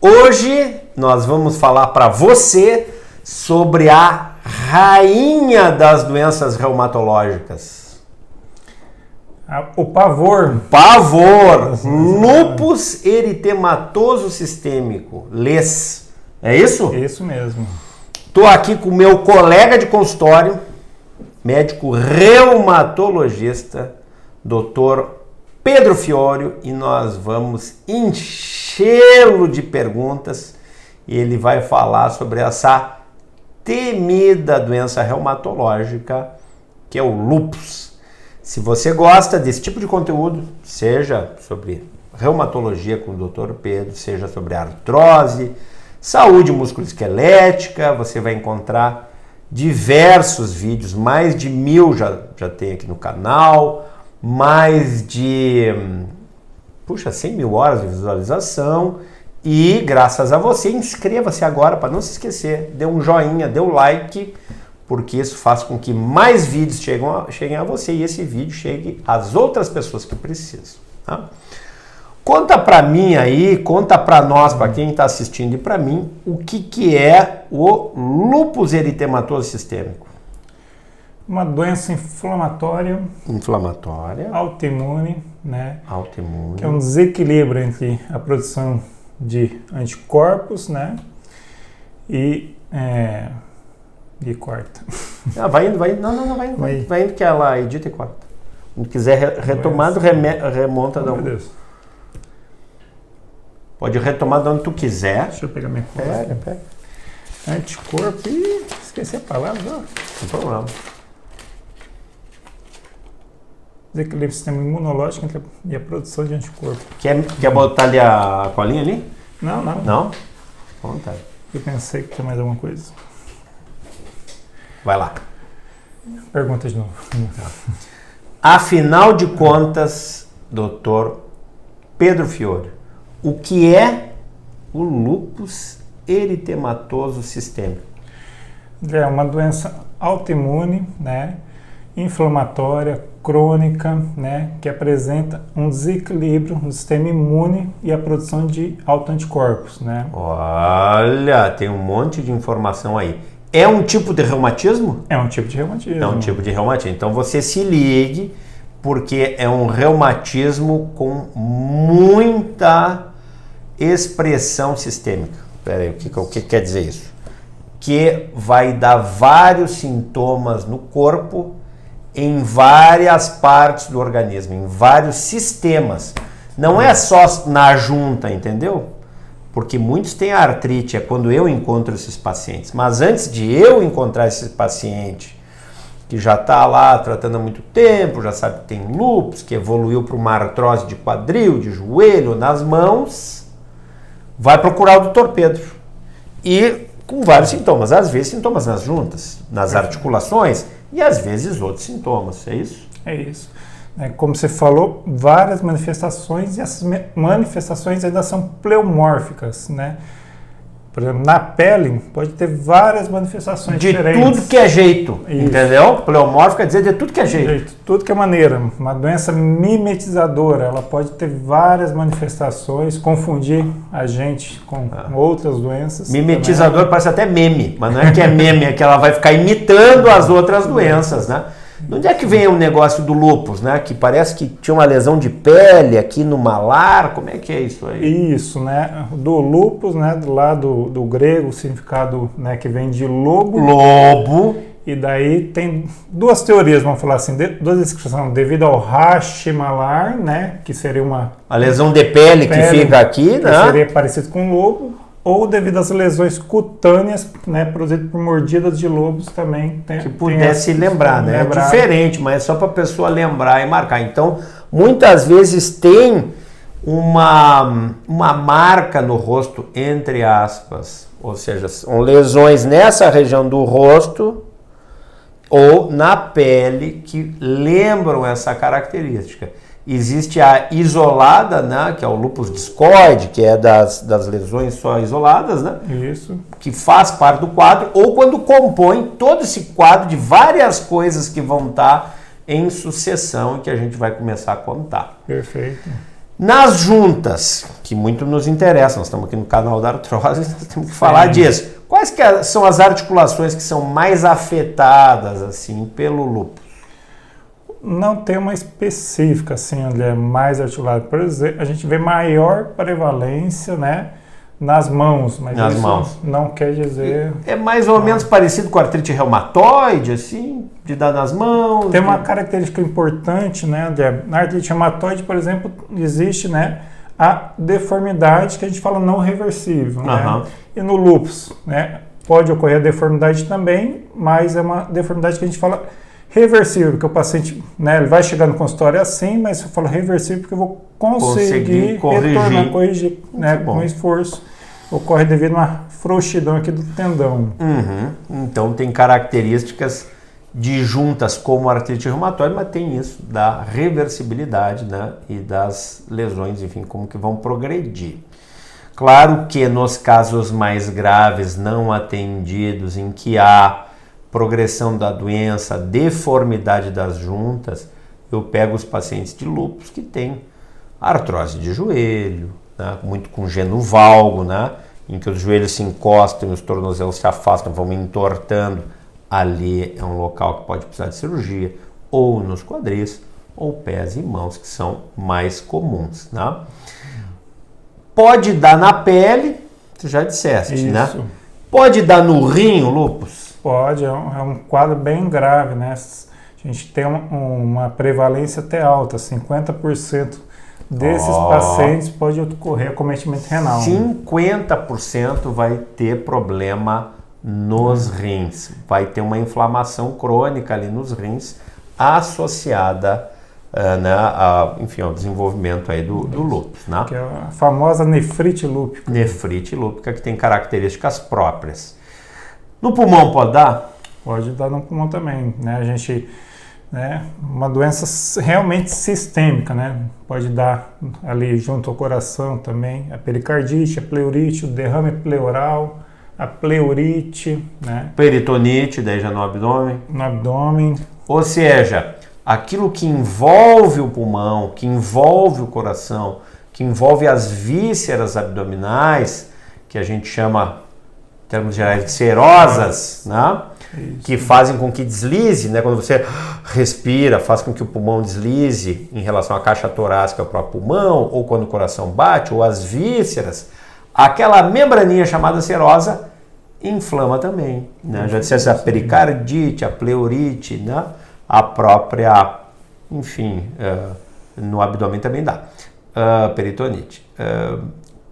Hoje nós vamos falar para você sobre a rainha das doenças reumatológicas. O pavor. Lúpus eritematoso sistêmico, LES. É isso? Isso mesmo. Estou aqui com o meu colega de consultório, médico reumatologista, Dr. Pedro Fiório, e nós vamos enchê-lo de perguntas e ele vai falar sobre essa temida doença reumatológica que é o lúpus. Se você gosta desse tipo de conteúdo, seja sobre reumatologia com o Dr. Pedro, seja sobre artrose, saúde musculoesquelética, você vai encontrar diversos vídeos, mais de 1000 já tem aqui no canal, mais de 100 mil horas de visualização. E graças a você, inscreva-se agora para não se esquecer, dê um joinha, dê um like, porque isso faz com que mais vídeos cheguem a você e esse vídeo chegue às outras pessoas que precisam. Tá? Conta para mim aí, conta para nós, para quem está assistindo e para mim, o que é o lúpus eritematoso sistêmico. Uma doença inflamatória. Autoimune, né? Autoimune. Que é um desequilíbrio entre a produção de anticorpos, né? E corta. Vai indo. Vai indo que ela edita e corta. Se quiser retomando, remonta da onde. Pode retomar de onde tu quiser. Deixa eu pegar minha cola. Pega. Anticorpo. Esqueci a palavra. Sem problema. Desequilíbrio do sistema imunológico e a produção de anticorpo. Quer botar ali a colinha ali? Não. Não? Vontade. Eu pensei que tinha mais alguma coisa. Vai lá. Pergunta de novo. Afinal de contas, Dr. Pedro Fiório, o que é o lúpus eritematoso sistêmico? É uma doença autoimune, né? Inflamatória, crônica, né, que apresenta um desequilíbrio no sistema imune e a produção de autoanticorpos, né? Olha, tem um monte de informação aí. É um tipo de reumatismo? É um tipo de reumatismo. É um tipo de reumatismo. Então você se ligue, porque é um reumatismo com muita expressão sistêmica. Espera aí, o que quer dizer isso? Que vai dar vários sintomas no corpo, em várias partes do organismo, em vários sistemas. Não é só na junta, entendeu? Porque muitos têm artrite, é quando eu encontro esses pacientes. Mas antes de eu encontrar esse paciente, que já está lá tratando há muito tempo, já sabe que tem lúpus, que evoluiu para uma artrose de quadril, de joelho, nas mãos, vai procurar o Dr. Pedro. E com vários sintomas, às vezes sintomas nas juntas, nas articulações, e às vezes outros sintomas, é isso? É isso. Como você falou, várias manifestações, e essas manifestações ainda são pleomórficas, né? Por exemplo, na pele pode ter várias manifestações diferentes. De tudo que é jeito, isso. Entendeu? Pleomórfico quer dizer de tudo que é jeito. Tudo que é maneira. Uma doença mimetizadora, ela pode ter várias manifestações, confundir a gente com outras doenças. Mimetizador também. Parece até meme, mas não é que é meme, é que ela vai ficar imitando as outras doenças, né? De onde é que vem o negócio do lúpus, né? Que parece que tinha uma lesão de pele aqui no malar, como é que é isso aí? Isso, né? Do lúpus, né? Do lado do grego, o significado, né? Que vem de lobo. Lobo. E daí tem duas teorias, vamos falar assim, duas descrições, devido ao rache malar, né? Que seria a lesão de pele que fica aqui, né? Que seria parecido com lobo. Ou devido às lesões cutâneas, né, produzidas por mordidas de lobos também. Que pudesse lembrar, né? É diferente, mas é só para a pessoa lembrar e marcar. Então, muitas vezes tem uma marca no rosto, entre aspas. Ou seja, são lesões nessa região do rosto ou na pele que lembram essa característica. Existe a isolada, né, que é o lúpus discoide, que é das lesões só isoladas, né? Isso. Que faz parte do quadro, ou quando compõe todo esse quadro de várias coisas que vão estar em sucessão e que a gente vai começar a contar. Perfeito. Nas juntas, que muito nos interessa, nós estamos aqui no canal da artrose, nós temos que falar disso. Quais que são as articulações que são mais afetadas assim pelo lúpus? Não tem uma específica, assim, onde é mais articulado. Por exemplo, a gente vê maior prevalência, né, nas mãos, mas nas isso mãos. Não quer dizer... É mais ou menos parecido com a artrite reumatoide, assim, de dar nas mãos? Tem uma característica importante, né, André? Na artrite reumatoide, por exemplo, existe, né, a deformidade que a gente fala não reversível, né? E no lúpus, né, pode ocorrer a deformidade também, mas é uma deformidade que a gente fala reversível, porque o paciente, né, ele vai chegar no consultório assim, mas eu falo reversível porque eu vou conseguir corrigir, né, com esforço. Ocorre devido a uma frouxidão aqui do tendão. Então tem características de juntas como a artrite reumatoide, mas tem isso da reversibilidade, né, e das lesões, enfim, como que vão progredir. Claro que nos casos mais graves não atendidos, em que há progressão da doença, deformidade das juntas, eu pego os pacientes de lúpus que têm artrose de joelho, né, muito congênito valgo, né, em que os joelhos se encostam e os tornozelos se afastam, vão entortando. Ali é um local que pode precisar de cirurgia, ou nos quadris, ou pés e mãos, que são mais comuns, né? Pode dar na pele, tu já disseste, Isso. né? Pode dar no rim o lúpus? Pode, é um quadro bem grave, né? A gente tem uma prevalência até alta, 50% desses pacientes pode ocorrer acometimento renal. 50% vai ter problema nos rins, vai ter uma inflamação crônica ali nos rins associada né, enfim, ao desenvolvimento aí do lúpus, né? Que é a famosa nefrite lúpica. Nefrite lúpica, que tem características próprias. No pulmão pode dar? Pode dar no pulmão também, né? A gente, né, uma doença realmente sistêmica, né? Pode dar ali junto ao coração também, a pericardite, a pleurite, o derrame pleural, a pleurite, né? Peritonite, daí já no abdômen. No abdômen. Ou seja, aquilo que envolve o pulmão, que envolve o coração, que envolve as vísceras abdominais, que a gente chama, em termos gerais, de serosas, né? Isso. Que fazem com que deslize, né? Quando você respira, faz com que o pulmão deslize em relação à caixa torácica para o pulmão, ou quando o coração bate, ou as vísceras, aquela membraninha chamada serosa inflama também, né? Já disse a pericardite, a pleurite, né? A própria, enfim, no abdômen também dá, peritonite.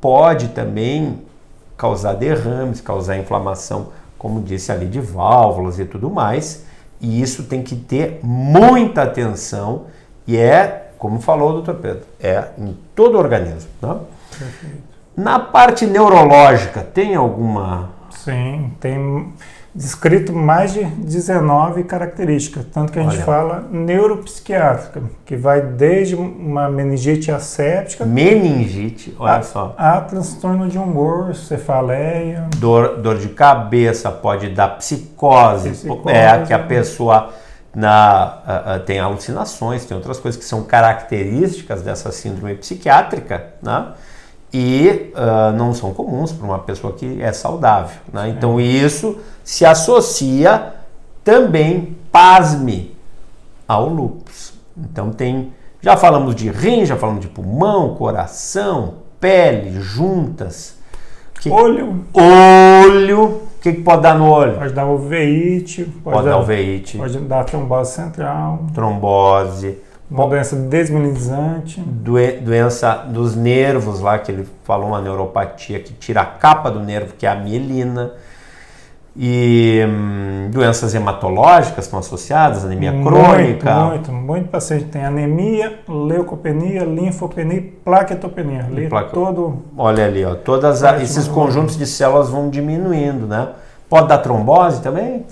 Pode também causar derrames, causar inflamação, como disse ali, de válvulas e tudo mais, e isso tem que ter muita atenção, e como falou o Dr. Pedro, em todo o organismo, né? Perfeito. Na parte neurológica, tem alguma... Sim, tem descrito mais de 19 características, tanto que a gente fala neuropsiquiátrica, que vai desde uma meningite asséptica... Meningite, olha só. A transtorno de humor, cefaleia... Dor de cabeça, pode dar psicose. Que a pessoa tem alucinações, tem outras coisas que são características dessa síndrome psiquiátrica, né? E não são comuns para uma pessoa que é saudável, né? Então isso se associa também, pasme, ao lúpus. Então já falamos de rim, já falamos de pulmão, coração, pele, juntas. Olho. O que pode dar no olho? Pode dar uveíte. Pode dar uveíte. Pode dar trombose central. Trombose. Uma doença desmielizante. Doença dos nervos lá, que ele falou, uma neuropatia que tira a capa do nervo, que é a mielina. E doenças hematológicas estão associadas, anemia crônica. Muito paciente tem anemia, leucopenia, linfopenia e plaquetopenia. Olha ali, ó, esses conjuntos de células vão diminuindo, né? Pode dar trombose também?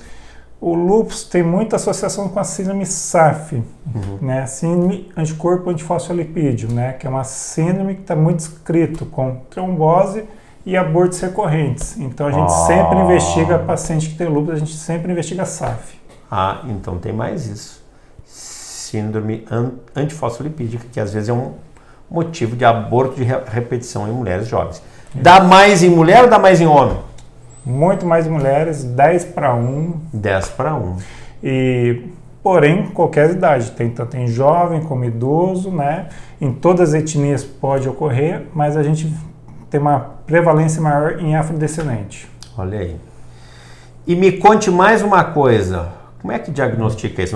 O lúpus tem muita associação com a síndrome SAF, né? Síndrome anticorpo antifosfolipídio, né? Que é uma síndrome que está muito descrito com trombose e abortos recorrentes. Então a gente sempre investiga paciente que tem lúpus, a gente sempre investiga SAF. Então tem mais isso. Síndrome antifosfolipídica, que às vezes é motivo de aborto de repetição em mulheres jovens. Dá mais em mulher ou dá mais em homem? Muito mais em mulheres, 10-1. 10-1. Porém, qualquer idade, tem tanto em jovem como idoso, né? Em todas as etnias pode ocorrer, mas a gente tem uma prevalência maior em afrodescendente. Olha aí. E me conte mais uma coisa, como é que diagnostica isso?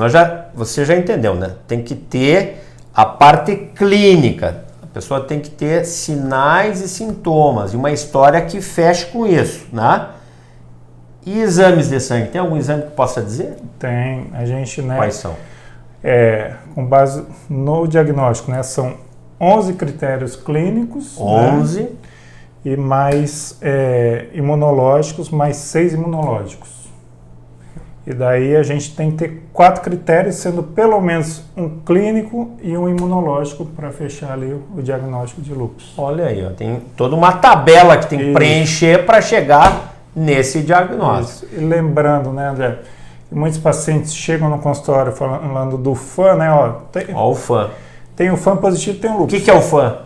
Você já entendeu, né? Tem que ter a parte clínica, a pessoa tem que ter sinais e sintomas, e uma história que feche com isso, né? E exames de sangue, tem algum exame que possa dizer? Tem, a gente, né? Quais são? Com base no diagnóstico, né? São 11 critérios clínicos. 11. Né? E mais imunológicos, mais 6 imunológicos. E daí a gente tem que ter 4 critérios, sendo pelo menos um clínico e um imunológico para fechar ali o diagnóstico de lúpus. Olha aí, ó, tem toda uma tabela que tem que preencher para chegar nesse diagnóstico. Isso. E lembrando, né, André, que muitos pacientes chegam no consultório falando do FAN, né? Ó o FAN. Tem o FAN positivo e tem o lúpus. O que é o FAN?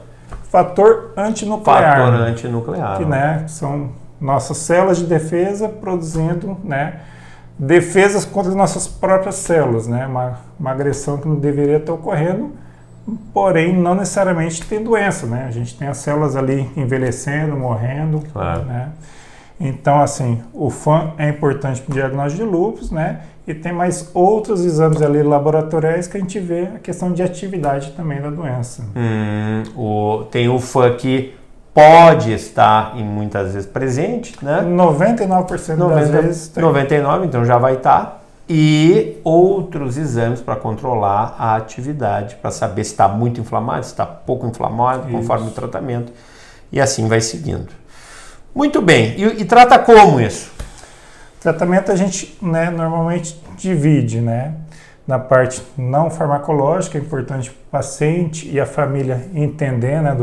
Fator antinuclear. Fator antinuclear. Que, né, são nossas células de defesa produzindo, né, defesas contra as nossas próprias células, né? Uma agressão que não deveria estar ocorrendo, porém não necessariamente tem doença, né? A gente tem as células ali envelhecendo, morrendo, claro. Né? Então, assim, o FAN é importante para o diagnóstico de lúpus, né? E tem mais outros exames ali laboratoriais que a gente vê a questão de atividade também da doença. Tem o FAN que pode estar muitas vezes presente, né? 99% das vezes tem. 99%, então já vai estar. E outros exames para controlar a atividade, para saber se está muito inflamado, se está pouco inflamado, conforme o tratamento. E assim vai seguindo. Muito bem. E trata como isso? Tratamento a gente, né, normalmente divide, né? Na parte não farmacológica, é importante para o paciente e a família entender, né,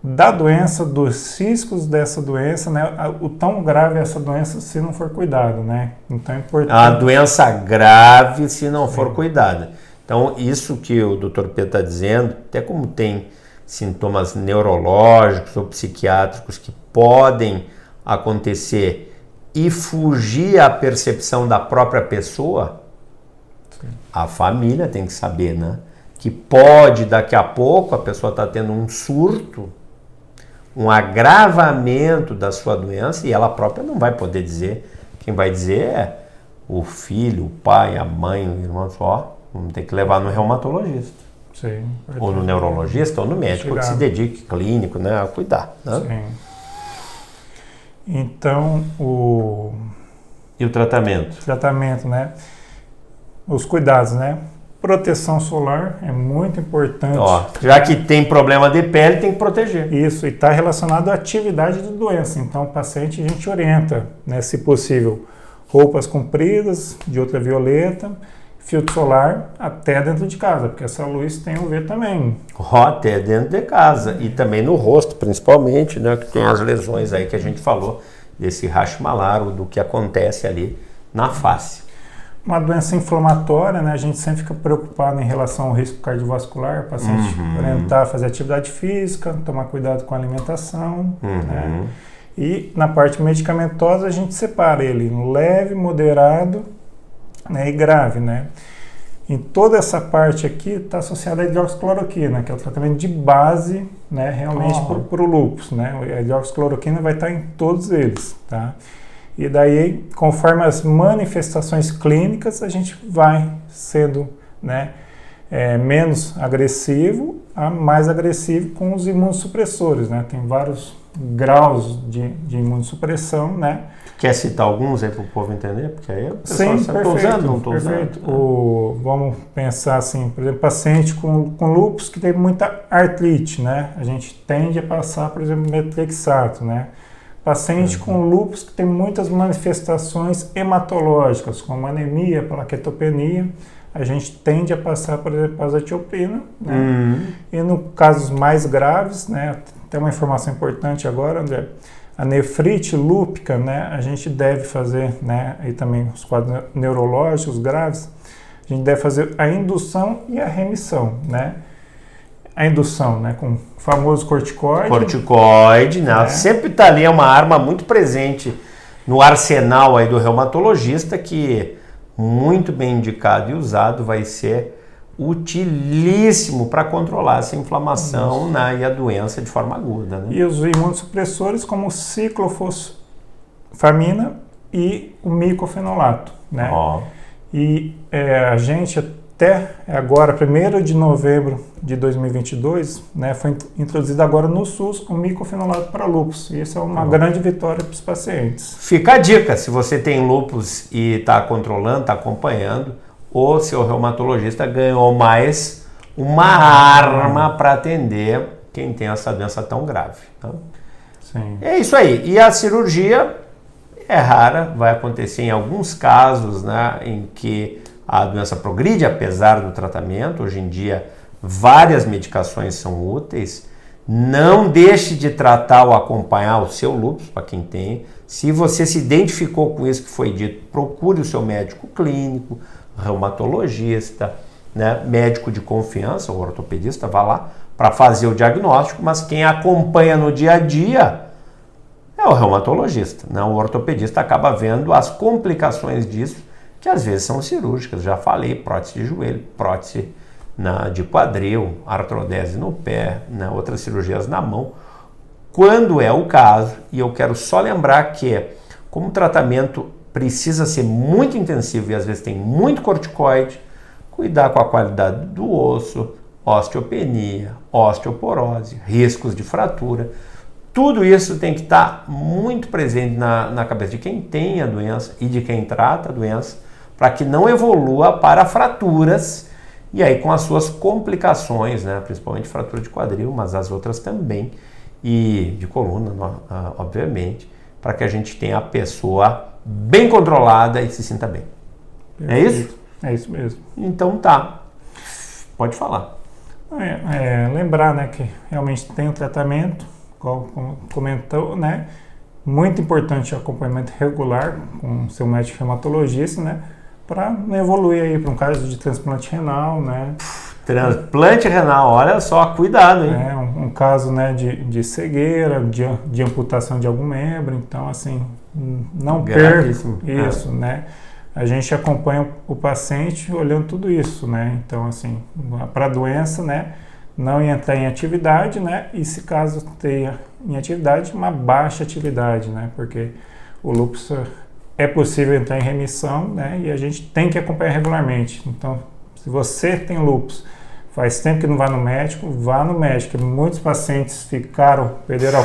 da doença, dos riscos dessa doença, né? O tão grave é essa doença se não for cuidado, né? Então é importante. A doença grave se não for cuidada. Então isso que o Dr. Pedro está dizendo, até como tem sintomas neurológicos ou psiquiátricos que podem acontecer e fugir à percepção da própria pessoa, a família tem que saber, né? Que pode, daqui a pouco, a pessoa está tendo um surto, um agravamento da sua doença e ela própria não vai poder dizer. Quem vai dizer é o filho, o pai, a mãe, o irmão, só. Vamos ter que levar no reumatologista. Sim, ou no neurologista ou no médico que se dedique clínico, né, a cuidar. Né? Sim. Então, E o tratamento? Tratamento, né? Os cuidados, né? Proteção solar é muito importante. Ó, já que tem problema de pele, tem que proteger. Isso, e está relacionado à atividade da doença. Então, o paciente a gente orienta, né, se possível, roupas compridas, de ultravioleta, filtro solar até dentro de casa, porque essa luz tem UV também. Até dentro de casa e também no rosto, principalmente, né, que tem as lesões aí que a gente falou, desse racho malar, do que acontece ali na face. Uma doença inflamatória, né, a gente sempre fica preocupado em relação ao risco cardiovascular, o paciente orientar a fazer atividade física, tomar cuidado com a alimentação, né? E na parte medicamentosa a gente separa ele em leve, moderado, né, e grave, né? Em toda essa parte aqui está associada à hidroxicloroquina, que é o tratamento de base, né, realmente para o lúpus, né? A hidroxicloroquina vai estar em todos eles, tá? E daí, conforme as manifestações clínicas, a gente vai sendo, né, menos agressivo a mais agressivo com os imunossupressores, né? Tem vários graus de imunossupressão, né? Quer citar alguns aí para o povo entender? Porque aí o pessoal Sim, sabe, perfeito, usando, não estou perfeito. usando. Vamos pensar assim, por exemplo, paciente com lúpus que tem muita artrite, né? A gente tende a passar, por exemplo, metrexato, né? Paciente com lúpus que tem muitas manifestações hematológicas, como anemia, plaquetopenia, a gente tende a passar, por exemplo, azathioprina, né? E no casos mais graves, né? Tem uma informação importante agora, André, a nefrite lúpica, né? A gente deve fazer, né? Aí também os quadros neurológicos graves, a gente deve fazer a indução e a remissão, né? a indução, né? Com o famoso corticoide. Corticoide, né? Sempre está ali, é uma arma muito presente no arsenal aí do reumatologista, que muito bem indicado e usado vai ser utilíssimo para controlar essa inflamação, né, e a doença de forma aguda. Né? E os imunossupressores como ciclofosfamina e o micofenolato. Né? E a gente até agora, 1º de novembro de 2022, né, foi introduzido agora no SUS o micofenolato para lúpus. E isso é uma grande vitória para os pacientes. Fica a dica, se você tem lúpus e está controlando, está acompanhando, o seu reumatologista ganhou mais uma arma para atender quem tem essa doença tão grave. Tá? Sim. É isso aí. E a cirurgia é rara, vai acontecer em alguns casos, né, em que a doença progride apesar do tratamento. Hoje em dia, várias medicações são úteis. Não deixe de tratar ou acompanhar o seu lúpus, para quem tem. Se você se identificou com isso que foi dito, procure o seu médico clínico, reumatologista, né, médico de confiança, o ortopedista, vá lá para fazer o diagnóstico, mas quem acompanha no dia a dia é o reumatologista, né? O ortopedista acaba vendo as complicações disso, que às vezes são cirúrgicas, já falei, prótese de joelho, prótese de quadril, artrodese no pé, né, outras cirurgias na mão, quando é o caso. E eu quero só lembrar que, como o tratamento precisa ser muito intensivo e às vezes tem muito corticoide, cuidar com a qualidade do osso, osteopenia, osteoporose, riscos de fratura, tudo isso tem que estar muito presente na cabeça de quem tem a doença e de quem trata a doença, para que não evolua para fraturas e aí com as suas complicações, né, principalmente fratura de quadril, mas as outras também, e de coluna, obviamente, para que a gente tenha a pessoa bem controlada e se sinta bem. Perfeito. É isso? É isso mesmo. Então tá, pode falar. Lembrar, né, que realmente tem um tratamento, como comentou, né, muito importante o acompanhamento regular com o seu médico reumatologista, né, para não evoluir aí para um caso de transplante renal, né. Transplante renal, olha só, cuidado, hein? Um caso, né, de cegueira, de amputação de algum membro, então assim, não perca isso, né. A gente acompanha o paciente olhando tudo isso, né, então assim, para a doença, né, não entrar em atividade, né, e se caso tenha em atividade, uma baixa atividade, né, porque o lúpus é possível entrar em remissão, né, e a gente tem que acompanhar regularmente. Então, se você tem lúpus, faz tempo que não vai no médico, vá no médico. Muitos pacientes perderam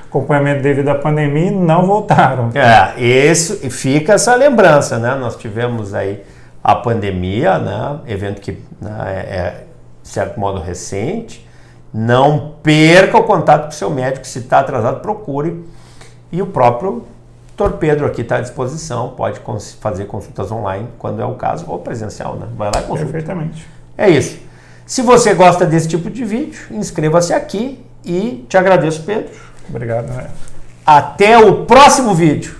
acompanhamento devido à pandemia e não voltaram. Isso, e fica essa lembrança, né? Nós tivemos aí a pandemia, né? Evento que, né, de certo modo recente. Não perca o contato com o seu médico, se está atrasado, procure. E o próprio Dr. Pedro aqui está à disposição, pode fazer consultas online quando é o caso, ou presencial, né? Vai lá e consulta. Perfeitamente. É isso. Se você gosta desse tipo de vídeo, inscreva-se aqui e te agradeço, Pedro. Obrigado, né? Até o próximo vídeo.